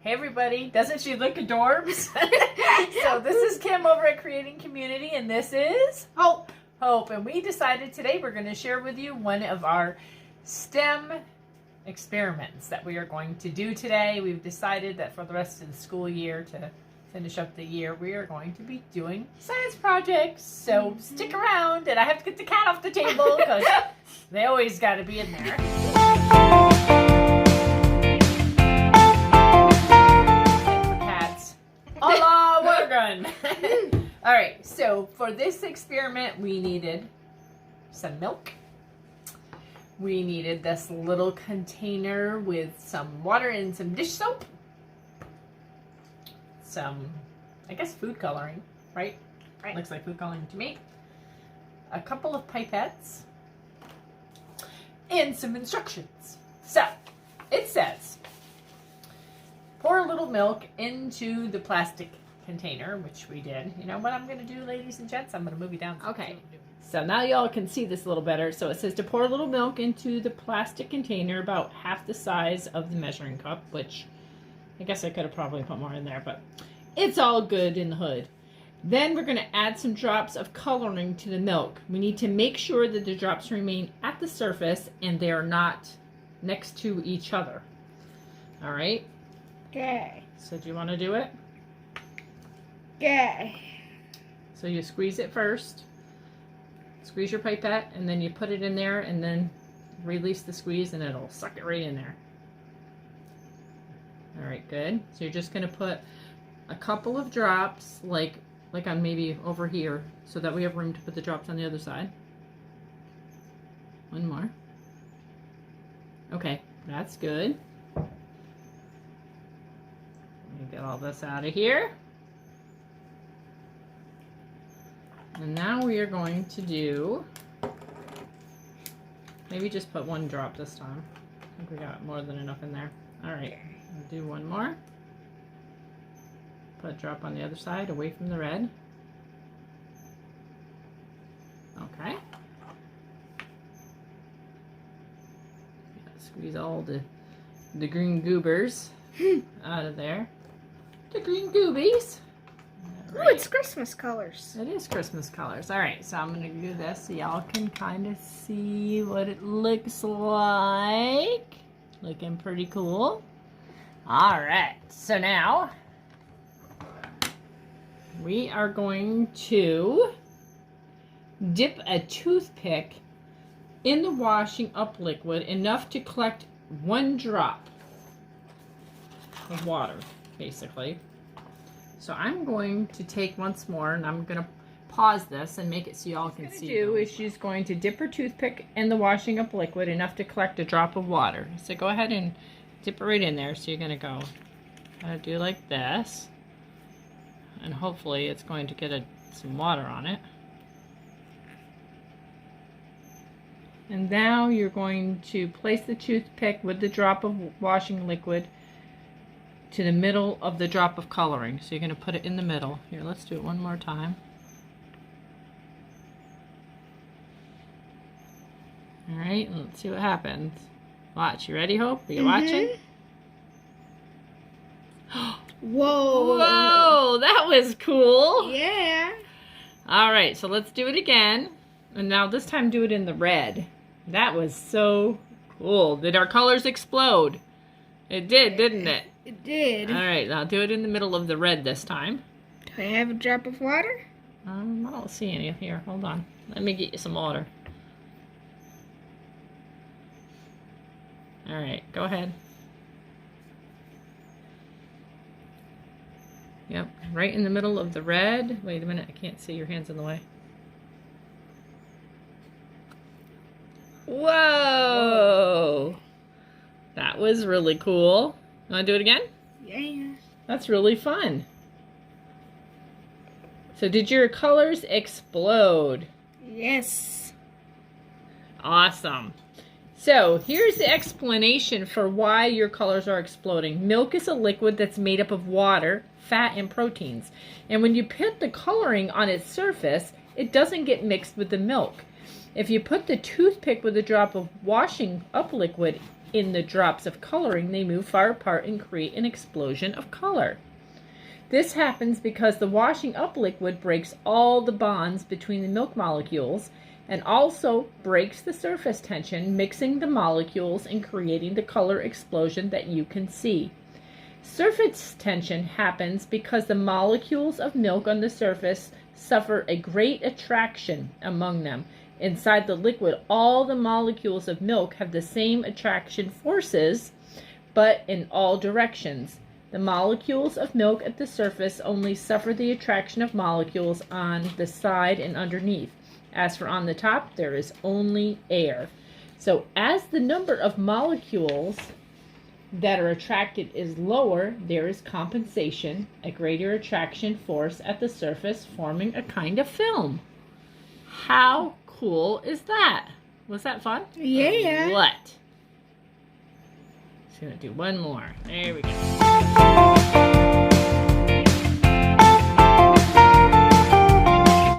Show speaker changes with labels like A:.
A: Hey everybody, doesn't she look adorbs? So this is Kim over at Creating Community, and this is
B: Hope.
A: Hope. And we decided today we're going to share with you one of our STEM experiments that we are going to do today. We've decided that for the rest of the school year, to finish up the year, we are going to be doing science projects. So stick around, and I have to get the cat off the table because they always got to be in there. All right, so for this experiment, we needed some milk. We needed this little container with some water and some dish soap. Some, I guess, food coloring, right?
B: Right.
A: Looks like food coloring to me. A couple of pipettes. And some instructions. So, it says, pour a little milk into the plastic container, which we did. You know what I'm going to do, ladies and gents? I'm going to move you down.
B: Okay.
A: So now y'all can see this a little better. So it says to pour a little milk into the plastic container about half the size of the measuring cup, which I guess I could have probably put more in there, but it's all good in the hood. Then we're going to add some drops of coloring to the milk. We need to make sure that the drops remain at the surface and they are not next to each other. All right?
B: Okay.
A: So do you want to do it?
B: Okay.
A: So you squeeze it first. Squeeze your pipette, and then you put it in there, and then release the squeeze, and it'll suck it right in there. All right, good. So you're just going to put a couple of drops, like on maybe over here, so that we have room to put the drops on the other side. One more. Okay, that's good. Let me get all this out of here. And now we are going to do, maybe just put one drop this time. I think we got more than enough in there. All right, we'll do one more. Put a drop on the other side, away from the red. Okay. Squeeze all the green goobers out of there. The green goobies.
B: Ooh, it's Christmas colors.
A: It is Christmas colors. All right, so I'm going to do this so y'all can kind of see what it looks like. Looking pretty cool. All right, so now we are going to dip a toothpick in the washing up liquid enough to collect one drop of water, basically. So I'm going to take once more, and I'm going to pause this and make it so y'all can see. What she's going to do is she's going to dip her toothpick in the washing up liquid enough to collect a drop of water. So go ahead and dip it right in there. So you're going to go do like this, and hopefully it's going to get some water on it. And now you're going to place the toothpick with the drop of washing liquid to the middle of the drop of coloring. So you're going to put it in the middle. Here, let's do it one more time. All right, let's see what happens. Watch. You ready, Hope? Are you watching?
B: Whoa.
A: Whoa, that was cool.
B: Yeah.
A: All right, so let's do it again. And now this time do it in the red. That was so cool. Did our colors explode? It did, didn't it?
B: It did.
A: All right, I'll do it in the middle of the red this time.
B: Do I have a drop of water?
A: I don't see any here. Hold on. Let me get you some water. All right, go ahead. Yep, right in the middle of the red. Wait a minute, I can't see, your hand's in the way. Whoa! That was really cool. Want to do it again?
B: Yeah.
A: That's really fun. So did your colors explode?
B: Yes.
A: Awesome. So here's the explanation for why your colors are exploding. Milk is a liquid that's made up of water, fat, and proteins. And when you put the coloring on its surface, it doesn't get mixed with the milk. If you put the toothpick with a drop of washing up liquid in the drops of coloring, they move far apart and create an explosion of color. This happens because the washing up liquid breaks all the bonds between the milk molecules and also breaks the surface tension, mixing the molecules and creating the color explosion that you can see. Surface tension happens because the molecules of milk on the surface suffer a great attraction among them. Inside the liquid, all the molecules of milk have the same attraction forces, but in all directions. The molecules of milk at the surface only suffer the attraction of molecules on the side and underneath. As for on the top, there is only air. So as the number of molecules that are attracted is lower, there is compensation, a greater attraction force at the surface, forming a kind of film. How cool is that? Was that fun?
B: Yeah.
A: What? Just gonna do one more. There we go.